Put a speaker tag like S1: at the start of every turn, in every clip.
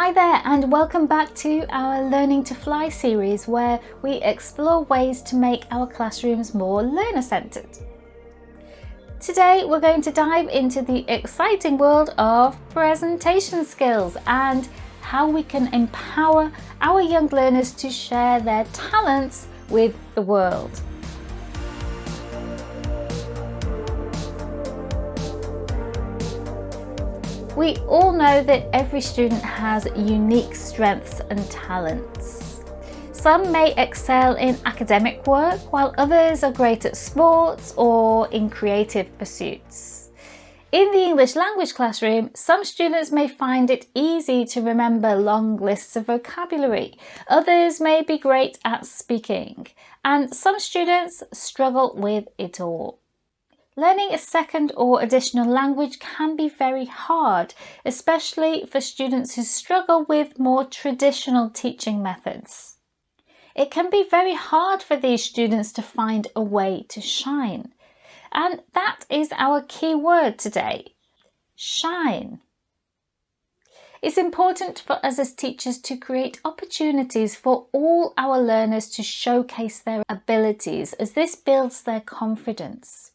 S1: Hi there and welcome back to our Learning to Fly series where we explore ways to make our classrooms more learner-centered. Today we're going to dive into the exciting world of presentation skills and how we can empower our young learners to share their talents with the world. We all know that every student has unique strengths and talents. Some may excel in academic work, while others are great at sports or in creative pursuits. In the English language classroom, some students may find it easy to remember long lists of vocabulary. Others may be great at speaking, and some students struggle with it all. Learning a second or additional language can be very hard, especially for students who struggle with more traditional teaching methods. It can be very hard for these students to find a way to shine. And that is our key word today: shine. It's important for us as teachers to create opportunities for all our learners to showcase their abilities, as this builds their confidence.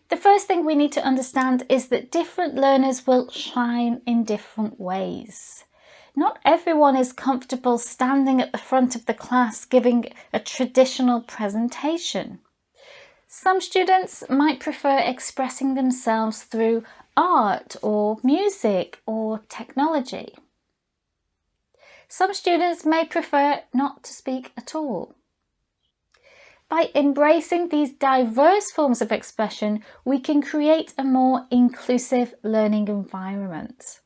S1: The first thing we need to understand is that different learners will shine in different ways. Not everyone is comfortable standing at the front of the class giving a traditional presentation. Some students might prefer expressing themselves through art or music or technology. Some students may prefer not to speak at all. By embracing these diverse forms of expression, we can create a more inclusive learning environment.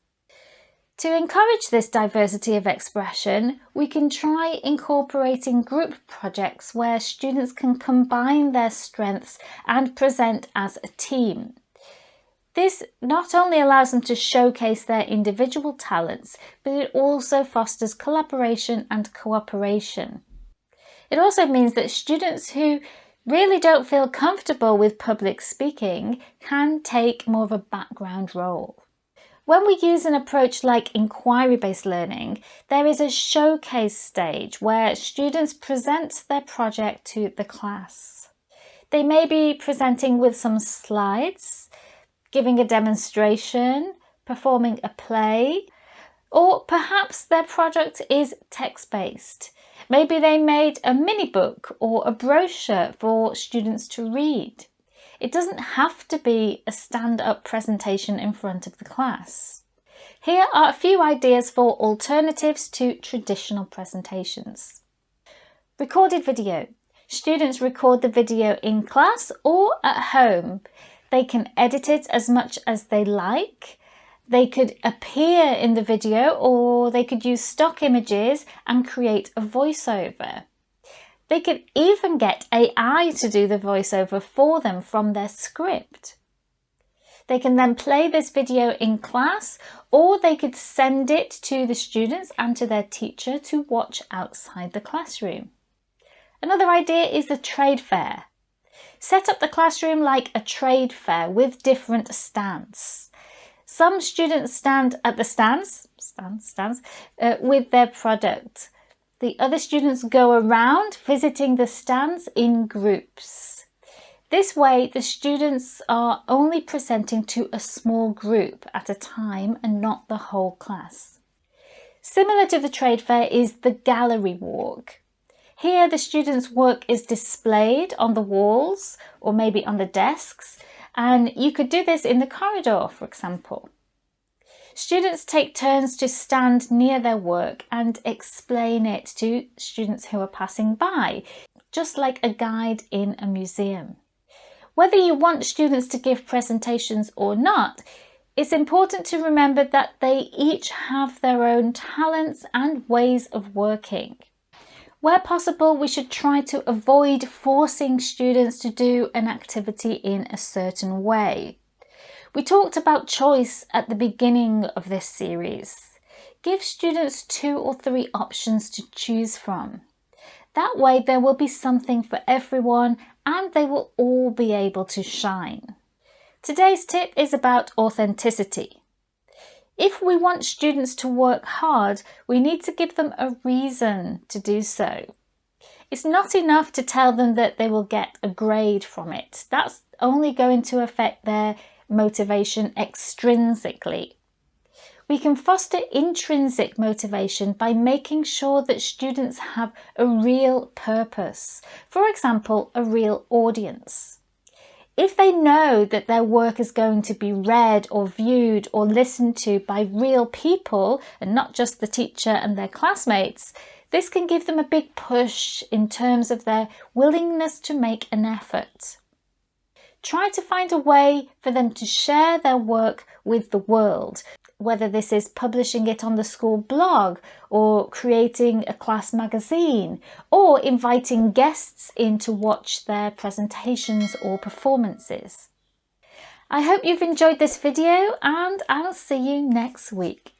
S1: To encourage this diversity of expression, we can try incorporating group projects where students can combine their strengths and present as a team. This not only allows them to showcase their individual talents, but it also fosters collaboration and cooperation. It also means that students who really don't feel comfortable with public speaking can take more of a background role. When we use an approach like inquiry-based learning, there is a showcase stage where students present their project to the class. They may be presenting with some slides, giving a demonstration, performing a play, or perhaps their project is text-based. Maybe they made a mini book or a brochure for students to read. It doesn't have to be a stand-up presentation in front of the class. Here are a few ideas for alternatives to traditional presentations. Recorded video. Students record the video in class or at home. They can edit it as much as they like. They could appear in the video, or they could use stock images and create a voiceover. They could even get AI to do the voiceover for them from their script. They can then play this video in class, or they could send it to the students and to their teacher to watch outside the classroom. Another idea is the trade fair. Set up the classroom like a trade fair with different stands. Some students stand at the stands with their product. The other students go around visiting the stands in groups. This way, the students are only presenting to a small group at a time and not the whole class. Similar to the trade fair is the gallery walk. Here, the students' work is displayed on the walls or maybe on the desks, and you could do this in the corridor, for example. Students take turns to stand near their work and explain it to students who are passing by, just like a guide in a museum. Whether you want students to give presentations or not, it's important to remember that they each have their own talents and ways of working. Where possible, we should try to avoid forcing students to do an activity in a certain way. We talked about choice at the beginning of this series. Give students 2 or 3 options to choose from. That way there will be something for everyone and they will all be able to shine. Today's tip is about authenticity. If we want students to work hard, we need to give them a reason to do so. It's not enough to tell them that they will get a grade from it. That's only going to affect their motivation extrinsically. We can foster intrinsic motivation by making sure that students have a real purpose. For example, a real audience. If they know that their work is going to be read or viewed or listened to by real people and not just the teacher and their classmates, this can give them a big push in terms of their willingness to make an effort. Try to find a way for them to share their work with the world, whether this is publishing it on the school blog or creating a class magazine or inviting guests in to watch their presentations or performances. I hope you've enjoyed this video and I'll see you next week.